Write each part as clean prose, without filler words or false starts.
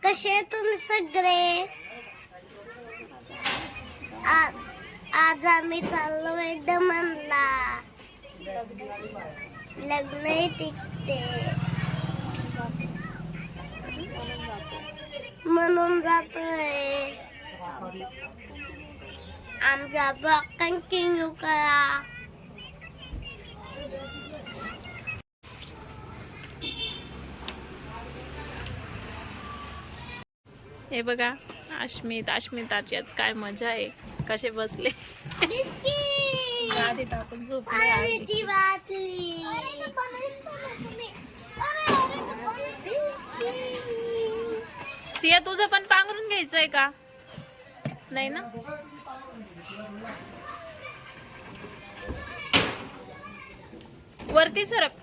कसे तुम्ही सगळे? आज आम्ही चाललो एकदम म्हणला लग्न टिकते म्हणून जातोय. आमचा ब्लॉग कंटिन्यू करा. हे बघा अश्मिताची आज काय मजा आहे. कसे बसले आधी टाकून झोपले. सिया तुझं पण पांघरून घ्यायचंय का? नाही ना. वरती सरक.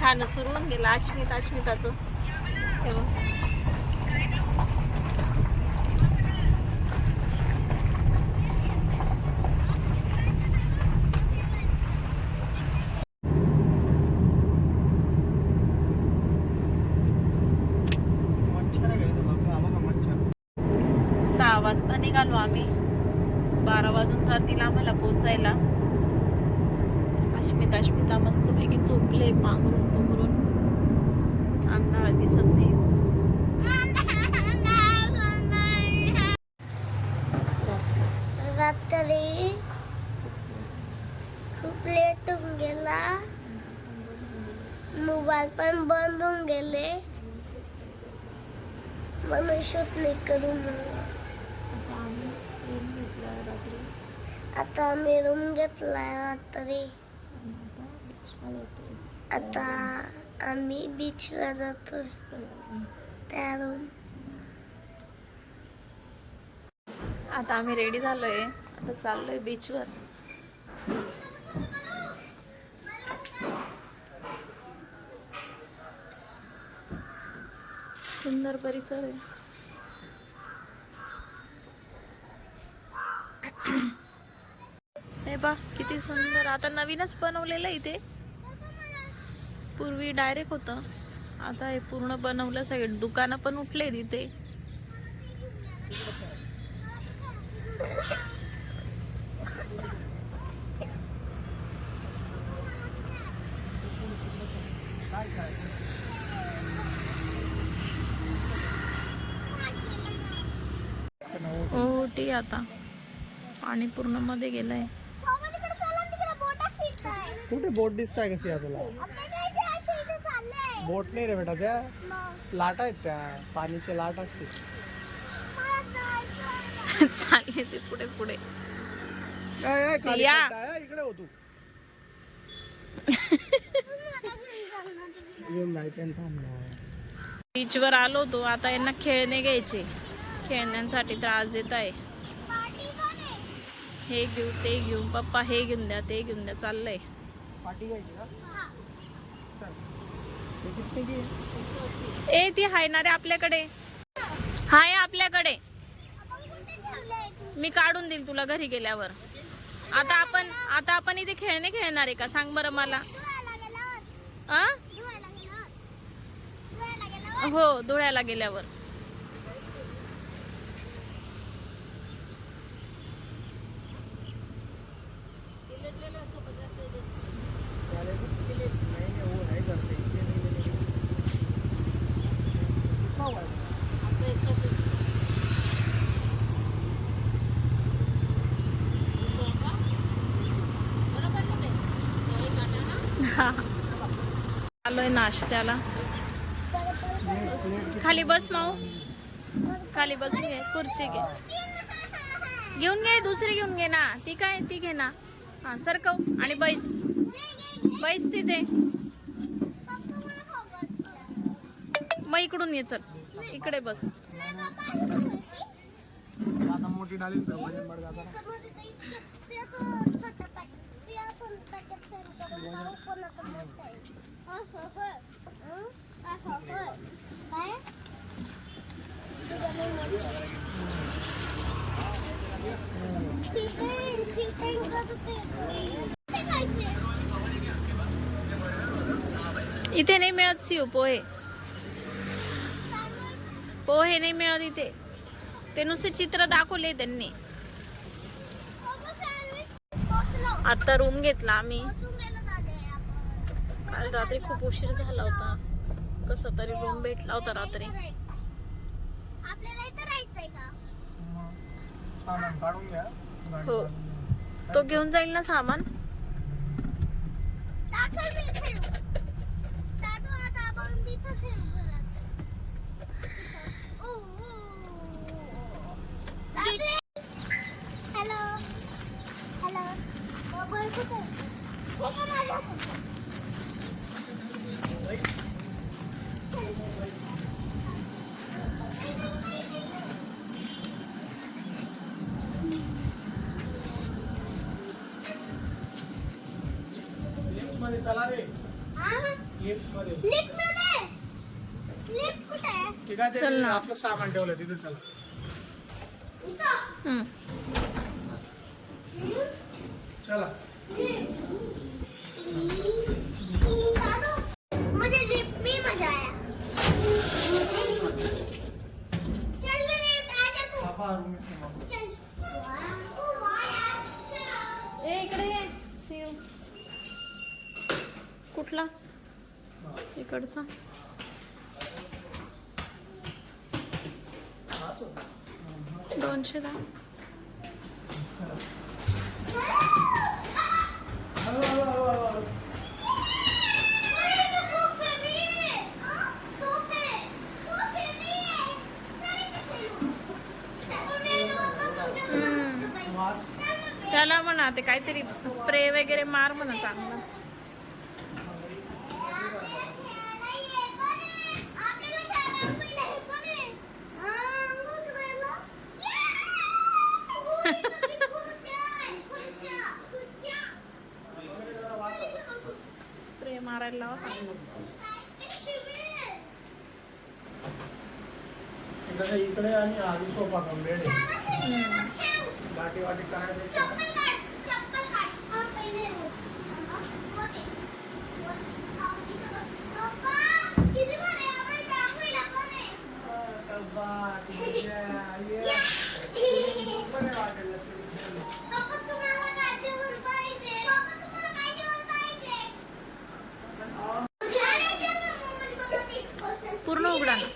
खाणं सुरू होऊन गेलं अश्मिताचं. तेव्हा 6 वाजता निघालो आम्ही. 12 वाजून जातील आम्हाला पोचायला. अश्मिता मस्तपैकी झोपले पांघरून. अंधार दिसत नाही. रात्री खूप लेट होऊन गेला. मोबाईल पण बंद होऊन गेले म्हणून शूट नाही करून. आता आम्ही रूम घेतलाय रात्री. आता आम्ही बीचला जातोय. त्या रूम आता आम्ही रेडी झालोय. आता चाललोय बीचवर. सुंदर परिसर आहे. हे बा किती सुंदर. आता नवीनच बनवलेलं इथे. पूर्वी डायरेक्ट होतं. आता हे पूर्ण बनवलं. सगळे दुकानं पण उठले तिथे. ओटी आता पाणी पूर्ण मध्ये गेलंय. कुठे बोट दिसताय कशी तुला? बोट नाही रे बेटा, त्या लाटा आहेत, त्या पाणीच्या लाट असते. चालले ते पुढे इकडे हो तू. बीच वर आलो तो. आता यांना खेळणे घ्यायचे. खेळण्यांसाठी त्रास देत आहे. हे घेऊ ते घेऊ. पप्पा हे घेऊन द्या ते घेऊन द्या चाललंय. ए ती हाय ना रे आपल्याकडे. हाय आपल्याकडे. मी काढून देईल तुला घरी गेल्यावर. आता आपण इथे खेळणे खेळणार आहे का सांग बरं मला. हो धुळ्याला गेल्यावर. आलोय नाश्त्याला. खाली बस माऊ. खाली बसून घे. खुर्ची घे. घेऊन घे. दुसरी घेऊन घे ना. ती काय ती घे ना. हा सरकव आणि बैस तिथे. मग इकडून ये. चल इकडे बस. आता मोठी डाली काय इथे नाही मिळत शिव पोहे. पोहे नाही मिळत इथे. ते नुसते चित्र दाखवले त्यांनी. आता रूम घेतला आम्ही. काल रात्री खूप उशीर झाला होता. कसा तरी रूम भेटला होता रात्री. आपल्याला इथं राहायचंय का? सामान काढून घ्या. हो, तो घेऊन जाईल ना सामान. दाखल मी खेळू. दादू आता आपण तिथं खेळू घरात. हॅलो हॅलो बाबा कुठे मध्ये चला रे. लिफ्ट मध्ये. लिफ्ट मध्ये लिफ्ट कुठे आहे? ठीक आहे, चल ते ना. आपलं सामान ठेवलं तिथे. चला इथं चला. दादू मुझे लिफ्ट में मजा आया. चल लिफ्ट आजा तू. बाबा रूम में सामान. चल तू वाया चला. ए इकडे ये शिव. कुठला? इकडचा. दोनशे दा. सोफे भी है. सोफे भी है. चल इथं खेळू. आपण मेनूवर बसून खेळू ना मस्त पैकी. वास. त्याला म्हणा ते काहीतरी स्प्रे वगैरे मार म्हणा चांगला. स्प्रे मारायला लावा चांगला. इकडे आणि आधी सोफा करून बेड आहे. वाटी वाटी काय द्यायचं? डब्बा, टिफिन, ये. बरं वाटेल असं. पूर्ण उघडा ना.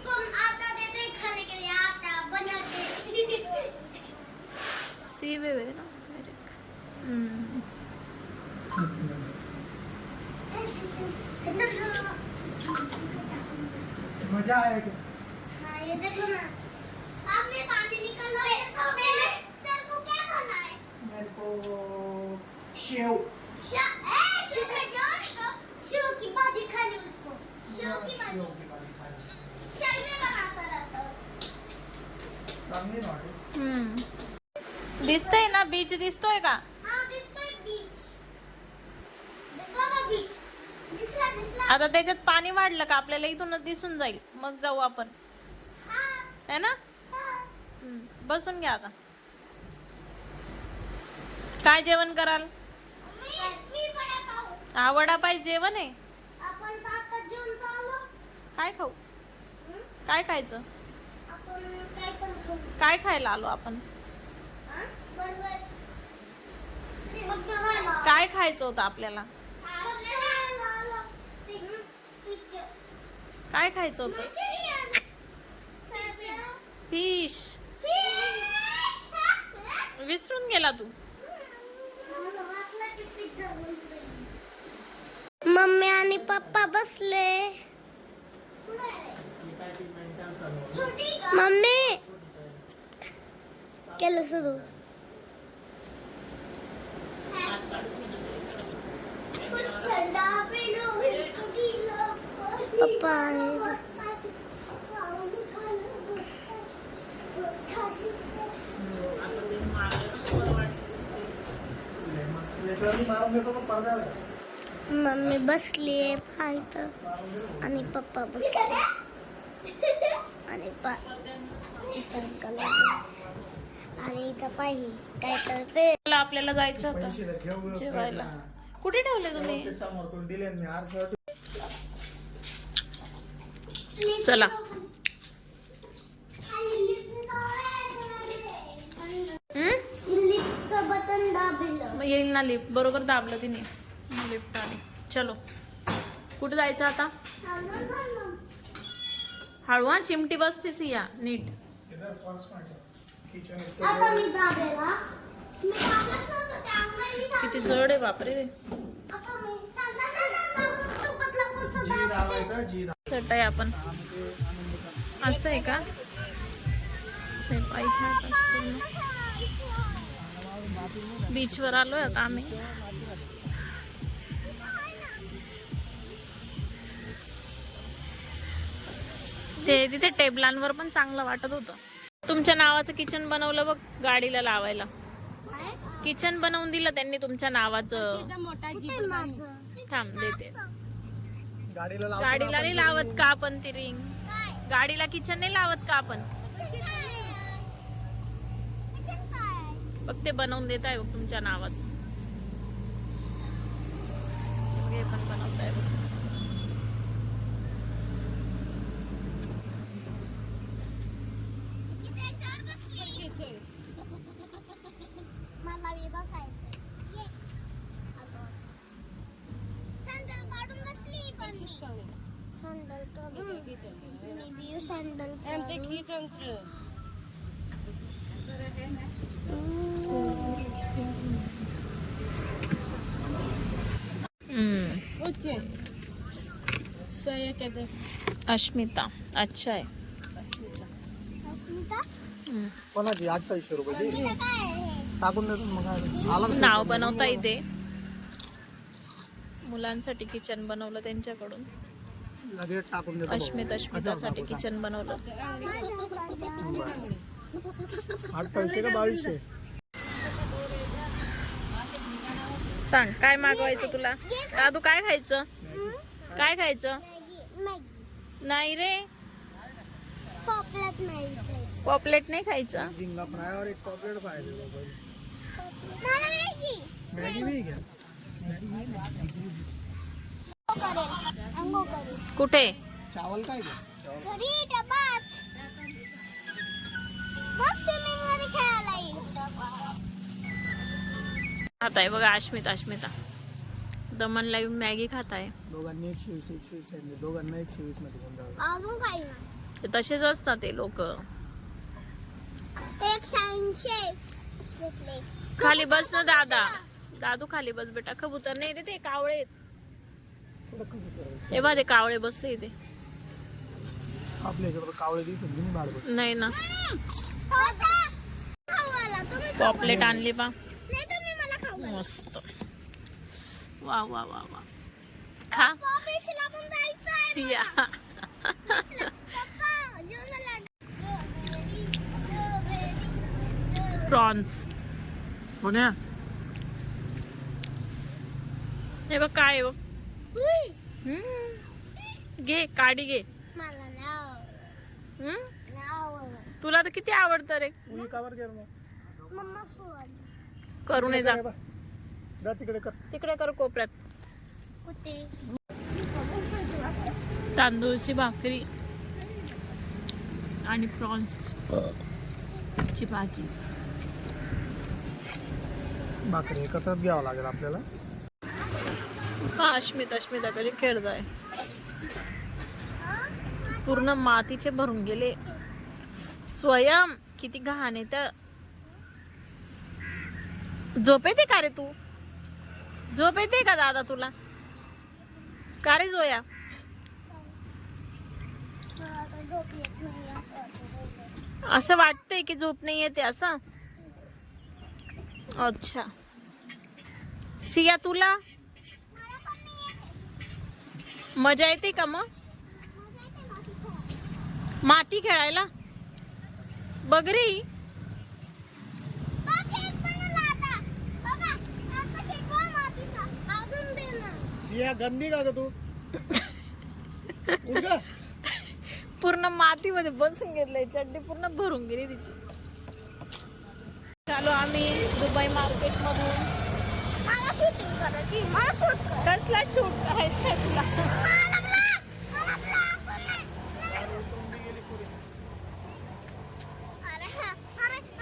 सी वेवे ना. मजा आहे की? हाँ ये देखो ना. आपने पानी निकाला है तो पहले तेरे को क्या खाना है? मेरे को शेव. शेव की भाजी खानी उसको. शेव की भाजी. शेव की भाजी खायची. चल मैं बनाता रहता हूँ. चांगली ना वाटेल. दिसतंय ना बीच दिसतोय का? हाँ दिसतोय बीच. दिसला का बीच? दिसला. आता त्याच्यात पाणी वाढलं का आपल्याला इथूनच दिसून जाईल. मग जाऊ आपण. हाँ है ना? हाँ. बसून घ्या आता. काय जेवण कराल? मी वडा पाव. हा वडापाव जेवण आहे. आपण तर आता जेवण आलो. काय खाऊ? हं? काय खायचं? आपण काय पण खाऊ. काय खायला आलो आपण? हाँ? बर्गर. मग खायला. काय खायचं होतं आपल्याला? पिक्चर. काय खायचं होतं? फिश. विसरून गेला तू. मम्मी आणि पप्पा बसले. मम्मी केलं सुरू. पप्पा मारून घेतो मग पडद्यावर. मम्मी बसली आहे पाहत आणि पप्पा बसले आणि आणि इथं पाहिजे काय करते. चला, आपल्याला जायचं होतं पैसे तर ठेव जेवायला. कुठे ठेवले तुम्ही? ते समोर तुला दिले ना मी आरसा. चला. लिफ्टचं बटन दाबलं. मग येईल ना लिफ्ट. बरोबर दाबलं तिने, लिफ्ट आली. चलो, कुठे जायचं आता? हळू हा, चिमटी बसतेच या नीट. इधर पर्स में किचन आता मी दाबेला. मी दाबलंच नव्हतं ते अंगाने किती जड आहे बापरे. आता मी तुपातला पुढचं जी दाबायचा जी चट आहे आपण. असं आहे का? हे पाय खेळतात पूर्ण. बीचवर आलोय आता आम्ही. ते तिथे टेबलांवर पण चांगलं वाटत होतं. तुमच्या नावाचं किचन बनवलं बघ, गाडीला लावायला. किचन बनवून दिलं त्यांनी तुमच्या नावाचं. थांब देते. गाडीला लाव. गाडीला नाही लावत का आपण ती रिंग? गाडीला किचन नाही लावत का आपण? बघ ते बनवून देत आहे बघ तुमच्या नावाचं. हे पण बनवत आहे बघ. मला बसायचं. सँडल काढून बसली पण मी. सँडल काढून मी बी सँडल अश्मिता. अच्छा आहे. अस्मिता कोणाची 2800 रुपये अस्मिता काय आहे? टाकून देतो मग आला ना. नाव बनवता येते. मुलांसाठी किचन बनवलं त्यांच्याकडून. लगेच टाकून देतो. अश्मितासाठी किचन बनवलं. 2800 का 2200? सांग काय मागवायचं तुला? दादू काय खायचं? काय खायचं? मॅगी नाही रे, पॉपलेट नाही खायचं. पॉपलेट नाही खायचं. झिंगा फ्राय और एक पॉपलेट पाहिजे. मला मॅगी मॅगी भी घ्या. अंघोळ करेल. कुठे? चावल काय घ्या. घरी डबाच. मग स्विमिंग मध्ये खेळायला येईल. खात आहे बघा अश्मिता. दमनला येऊन मॅगी खात आहे. दोघांनी 120 आहे. दोघांना 120 मध्ये घेऊन जाऊ. अजून काही ना ते तसेच असतात ते लोक. 180 घेतले. खाली बस ना दादा. दादू खाली बस बेटा. कबूतर नाही रे, ते कावळे आहेत. हे बघ ते कावळे बसले इथे. आपल्या इकडे कावळे दिसत नाही बाळगत. नाही ना. खावाला तुम्ही पॉपलेट आणली पा. नाही तुम्ही मला खाऊ मस्त. वा वा वा वा. खा. बीचला पण जायचंय. या. पप्पा जेवणाला प्रॉन्स. कोण्या? हे बघ काय आहे बघ. घे काडी घे. मला नाव हम्म? तुला तर किती आवडतं रे. उई कावर गेल मग. मम्मा सोड करू नये जा. जा तिकडे कर. तिकडे कर कोपऱ्यात. कुठे तांदूळची भाकरी आणि प्रॉन्स ची भाजी. भाकरी एकत्रच घ्यावं लागेल आपल्याला. हा अश्मिताकडे खेळताय. पूर्ण मातीचे भरून गेले. स्वयं किती घाण आहे. तर झोप येते का रे तू? झोप येते का दादा तुला? का रे जोया? झोप येत नाही असं वाटतंय की झोप नाही येते असं. अच्छा सिया तुला मजा येते का मग माती खेळायला? बघ रे. सिया गंदी का ग तू? उठ ग. पूर्ण मातीमध्ये बसून घेतलंय. चड्डी पूर्ण भरून गेली तिची. आलो आम्ही दुबई मार्केट मधून. मला शूटिंग करायची, मला शूट कर. कसला शूट करायचंय तुला? मला vlog, मला vlog बनवाय.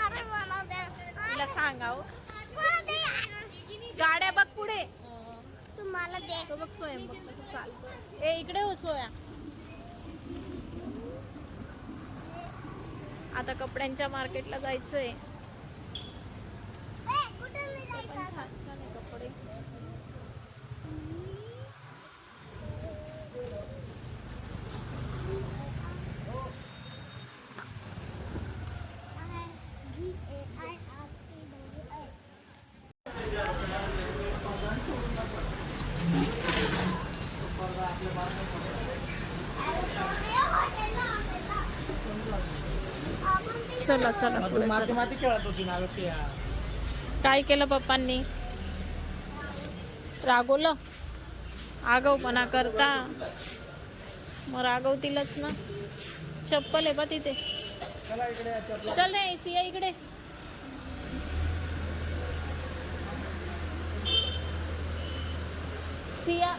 अरे मला दे. तिला सांगाव. मला दे यार. गाड्या बघ पुढे. तू मला दे. तो बघ स्वयं बघ कसं चालतो. ए इकडे हो सोया. आता कपड्यांच्या मार्केटला जायचंय. ए, कुठे नाही जायचं छान आता? छान आहे कपडे. चला चला तू पुढे माती चला. माती खेळत होती ना कशी यार. काय केलं पप्पांनी? रागवलं? आगाऊपणा करता मग रागवतीलच ना. चप्पल आहे बा तिथे. चला इकडे या, चपला. चल रे सिया इकडे. सिया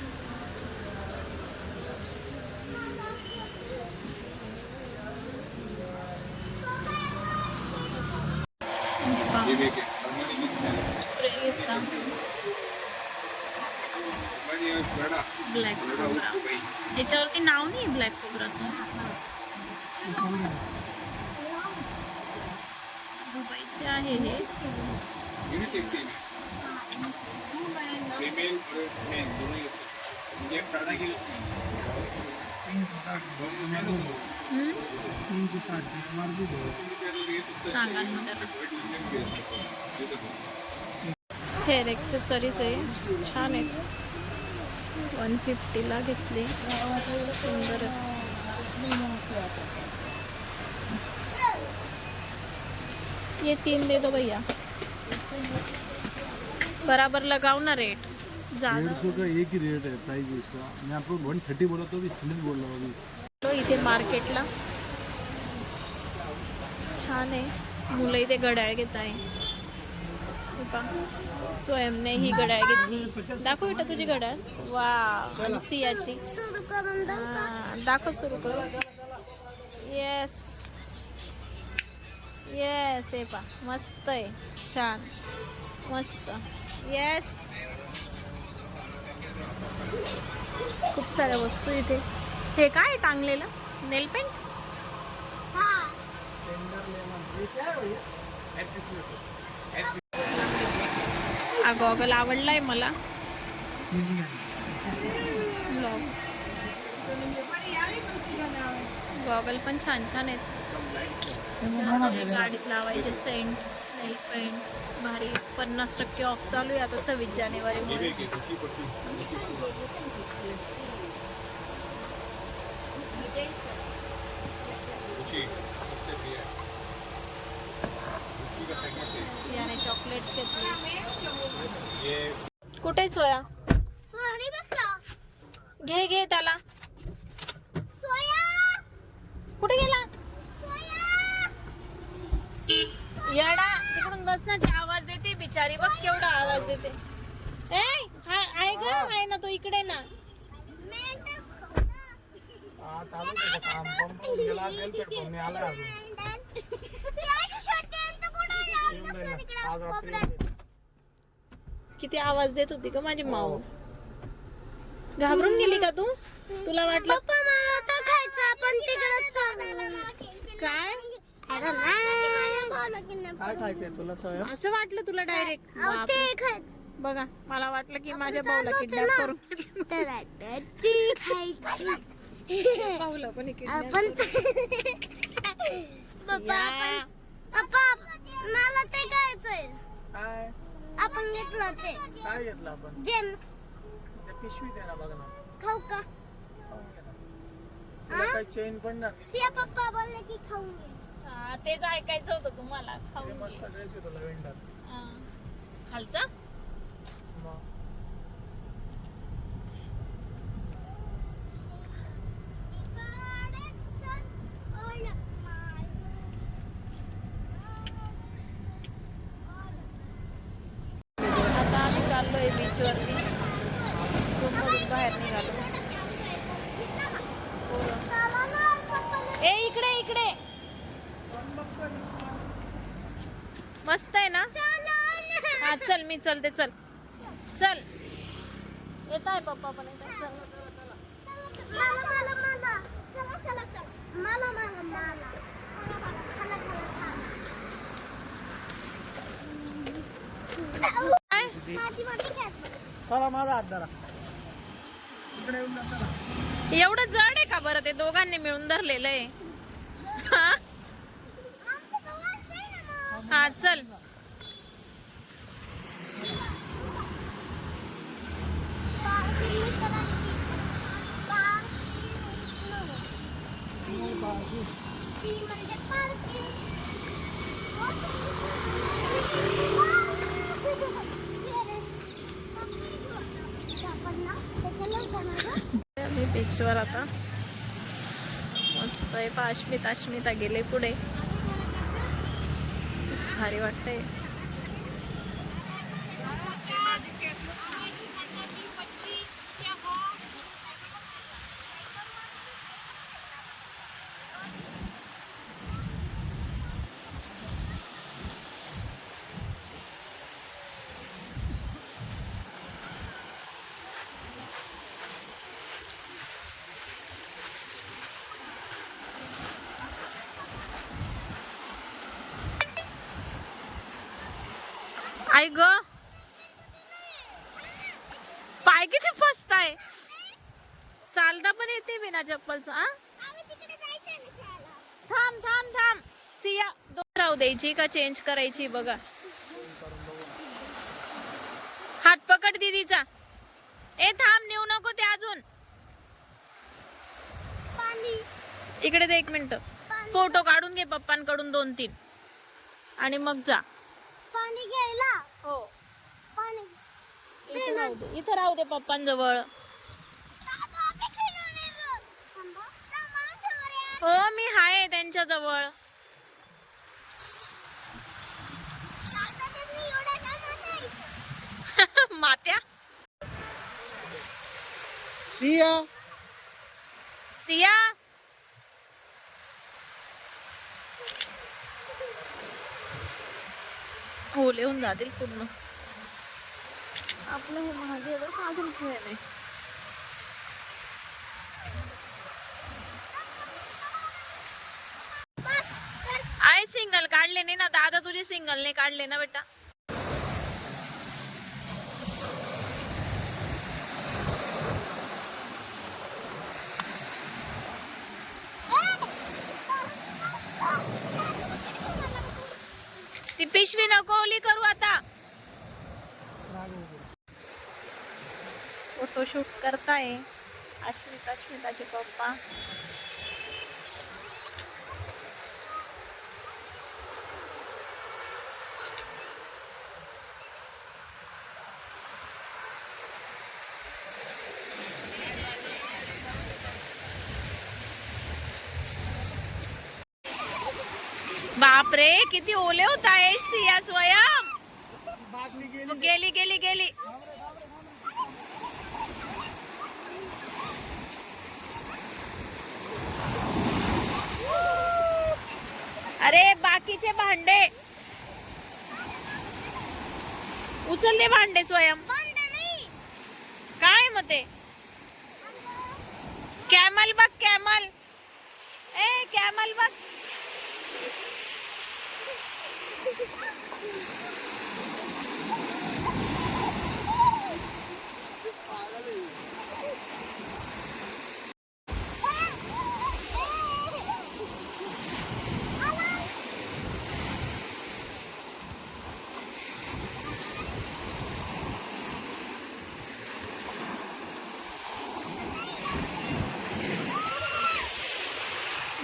स्प्रे घेतला. Black cobra. याच्यावरती नाव नाही ब्लॅक कोबराचं. दुबईचे आहे हे. हम्म? 360 सांगा ना त्याला. हेअर एक्सेसरीज आहे, छान आहे. 150ला घेतली. सुंदर आहे. ये 3 दे दो भैया. बराबर लगाओ ना रेट. ज्यादा 150 का एक ही रेट है प्राइस इसका. मैं आपको 130 बोला तो भी सिमिल बोल रहा हूँ अभी. तो इथे मार्केटला छान आहे. मुलं इथे घड्याळ घेत आहे. स्वयंने ही घड्याळ घेतली. दाखव बेटा तुझी घड्याळ. वा आणि सियाची. सुरू करून दे. दाखव सुरू कर. येस येस हे पा मस्त आहे. छान मस्त. येस खूप साऱ्या वस्तू इथे. हे काय टांगलेलं? नेल पेंट. हा. हा गॉगल आवडलाय मला. गॉगल पण छान छान आहेत. गाडीत लावायचे सेंट, नेल पेंट भारी. 50% ऑफ चालू आहे आता 26 जानेवारी मध्ये. याने चॉकलेट्स घेतले. कुठे सोया? सोनी बसला. घे घे त्याला. सोया. कुठे गेला? सोया. येडा तिकडून बस ना. आवाज देते बिचारी. बघ केवढा आवाज देते. ए आहे ग आहे ना तो इकडे ना. हा चालू आहे काम. पण गेला असेल तर कोणी आला अजून. आज रात्री येईल. किती आवाज देत होती का माझी माऊ. घाबरून गेली का तू? तुला वाटलं पप्पा मला तर खायचं आपण तिकडे काय काय खायचंय तुला स्वयं? असं वाटलं तुला डायरेक्ट? ते खायचं. बघा मला वाटलं की माझ्या भाऊला किडनॅप करून ती खायची. भाऊला कोणी kidnap आपण या. पप्पा मला ते खायचंय. काय आपण घेतलं ते काय घेतलं आपण? जेम्स. ते पिशवी दे ना बघ ना. खाऊ का? तुला काय चेन पण नाही. सिया पप्पा बोलले की खाऊन घे. हा, तेच ऐकायचं होतं तुम्हाला. ते खाऊन मस्त घे. ड्रेस आहे तुला वेंडर. हा. खालचा मग बीचवरती. रूममधून बाहेर निघालो. ए इकडे इकडे मस्त आहे ना. हा चल मी चलते. चल चल येत आहे पप्पा पण येत आहे. चल काय? चला माझा हात धरा. इकडे येऊन जा, चला. एवढं जड आहे का बरं? ते दोघांनी मिळून धरलेलं आहे. हा? हा चल. मी बीचवर आता मस्त आहे. अश्मिता गेले पुढे. भारी वाटतंय. आई ग पाय किती फसताय. चालता पण येते बिना चप्पलचं. थांब सिया राहू द्यायची का चेंज करायची बघा. हात पकड दीदीचा. ए थांब नेऊ नको ते अजून. इकडे दे 1 मिनिट. फोटो काढून घे पप्पांकडून 2-3 आणि मग जा. पाणी घ्यायला. हो पाणी इथं राहू दे पप्पांजवळ. हो मी हाय त्यांच्या जवळ. मात्या सिया सिया ओले होऊन जातील पूर्ण. आपलं हे महागे अजून खेळ नाही. आय सिंगल काढले नाही ना दादा. तुझे सिंगल नाही काढले ना बेटा. ती पिशवी नको ओली करू आता. फोटोशूट करताय अश्मिताचे पप्पा. बापरे किती ओले होत आहे. सिया स्वयं गेली. अरे बाकीचे भांडे उचलले. भांडे स्वयं काय मग ते. कॅमल बघ कॅमल. ए कॅमल बघ.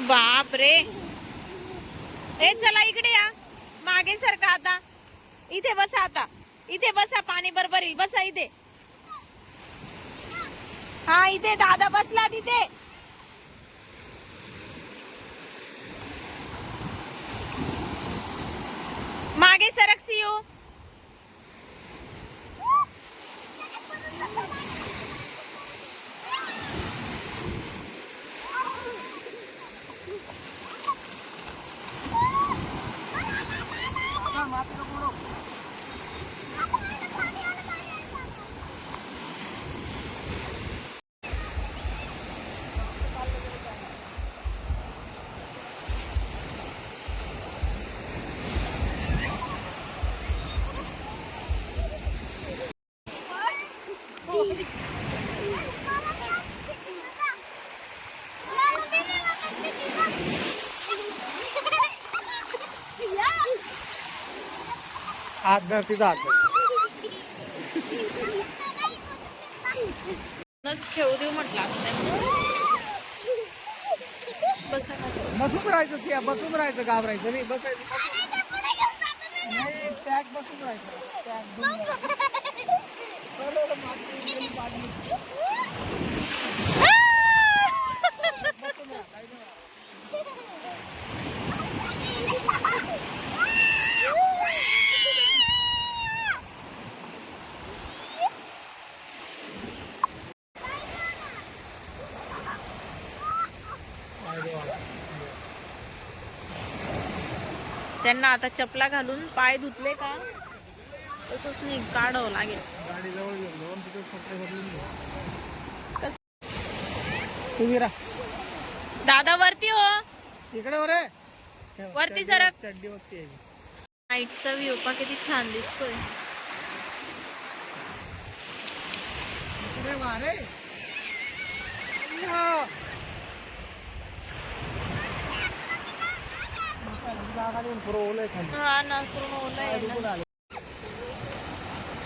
बाप रे. ए चला इकडे या. मागे सरका आता. इथे बसा आता. इथे बसा. पाणी बरोबर येईल. बसा इथे. हा इथे दादा बसला तिथे. मागे सरक सियो. हात धर तिचा हात धर. नस खेळू देऊ म्हटलं आता त्यांना. बसा का. बसून राहायचं सिया, बसून राहायचं, घाबरायचं नाही, बसायचं. नाही पॅक बसून राहायचं. पॅक बरोबर माती गेली पाणी. बसून राहा, काही नाही. त्यांना आता चपला घालून पाय धुतले का तसंच नाही काढावं लागेल. गाडी जवळ घेऊन जाऊन तिथे कपडे बदलून घे. कस तुम्ही राहा दादा वरती हो. इकडे वर आहे. वरती सरक. चड्डी वरची आहे. नाईटचा व्ह्यू पा किती छान दिसतोय. इकडे वा रे. हा ना पूर्ण ओलं आहे ना.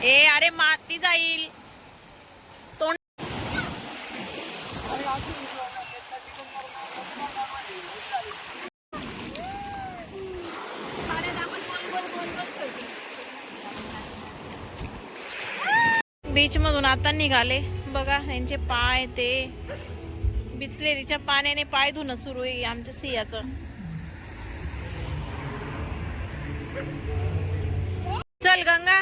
ए अरे माती जाईल तोंड. बीच मधून आता निघाले बघा. यांचे पाय ते बिस्लेरीच्या पाण्याने पाय धुणं सुरू आहे आमच्या सियाचं. चल गंगा.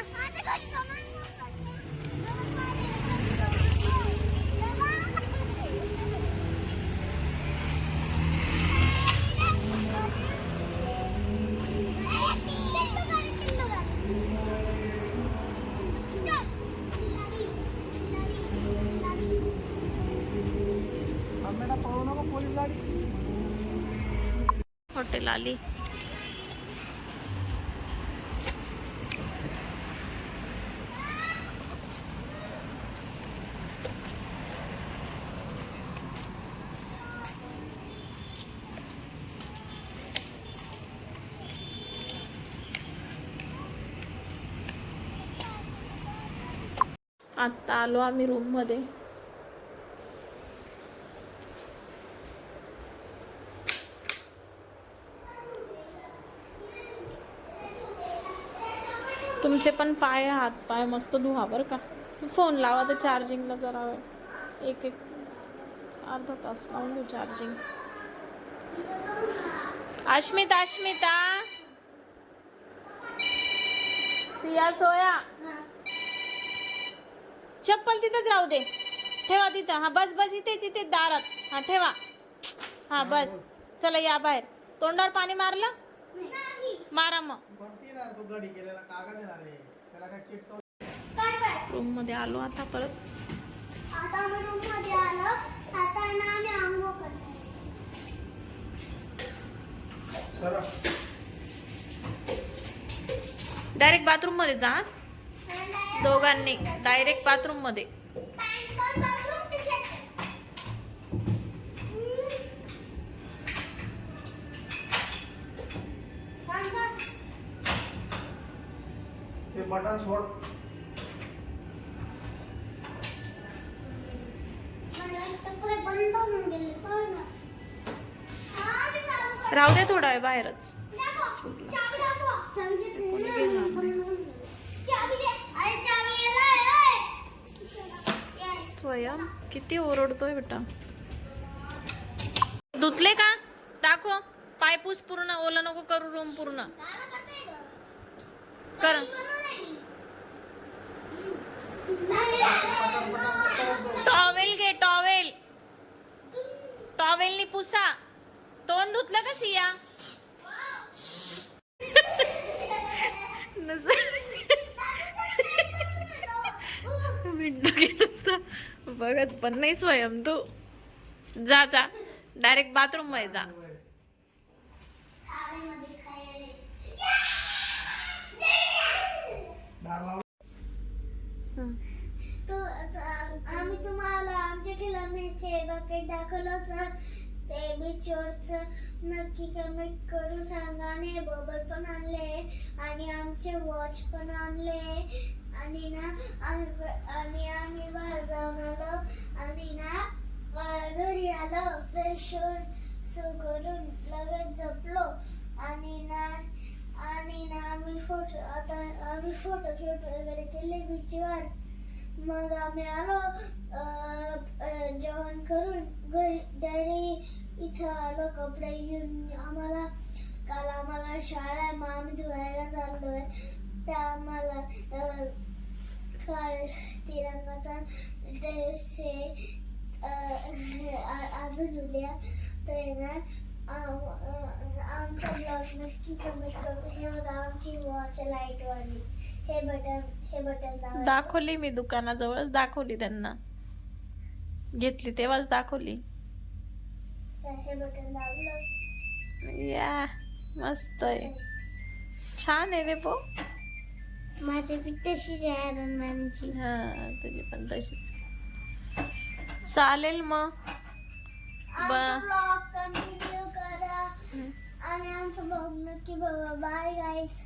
हॉटेल आली. आता आलो आम्ही रूम मध्ये. तुमचे पण पाय हात पाय मस्त धुवा बरं का. फोन लावा तर चार्जिंगला जरा वेळ. एक अर्धा तास लावून देऊ चार्जिंग. अश्मिता अश्मिता सिया सोया. चप्पल तिथेच राहू दे. ठेवा तिथं. हा बस बस इथेच इथेच दारात. हा ठेवा. हा बस. चला या बाहेर. तोंडावर पाणी मारलं मारा मग. रूम मध्ये आलो आता परत. डायरेक्ट बाथरूम मध्ये जा दोघांनी. डायरेक्ट बाथरूम मध्ये. बटन सोड. राहू दे थोडा वेळ बाहेरच. स्वयं किती ओरडतोय बेटा. धुतले का दाखव. पायपूस पूर्ण ओला नको करू. रूम पूर्ण कर. टॉवेल घे. टॉवेल. टॉवेलनी पुसा. तोंड धुतलं का सिया. बघत पण नाही स्वयं तू. जा जा डायरेक्ट बाथरूम मध्ये जा. आम्ही तुम्हाला आमच्या खिलामीचे बकेट दाखवलं होतं ते बीचवरचं. नक्की कमेंट करून सांगा. आणि बॉबल पण आणले आणि आमचे वॉच पण आणले. आणि ना आम्ही बाहेर जाऊन आलो आणि ना घरी आलो फ्रेश होऊन करून लगेच झोपलो. आणि ना आम्ही फोटो शूट वगैरे केले बीचवर. मग आम्ही आलो जेवण करून घरी. डॅडी इथं आलो कपडे घेऊन. काल आम्हाला शाळा आहे मग आम्ही धुवायला चाललोय. त्या आम्हाला काल तिरंगाचा ड्रेस आहे अजून उद्या. तर ना आमचा ब्लॉग नक्की कमेंट करू. हे बघा आमची वॉच लाईट वाली. हे बटन दाखवली मी दुकानाजवळच दाखवली त्यांना. घेतली तेव्हाच दाखवली. हे बटन दाबलं. या मस्त आहे. छान आहे रे पो. माझी पण तशीच आहे आयरन मॅनची. हा तुझी पण तशीच. चालेल मग. ब्लॉग कंटिन्यू करा आणि आमचा ब्लॉग नक्की बघा. Bye guys.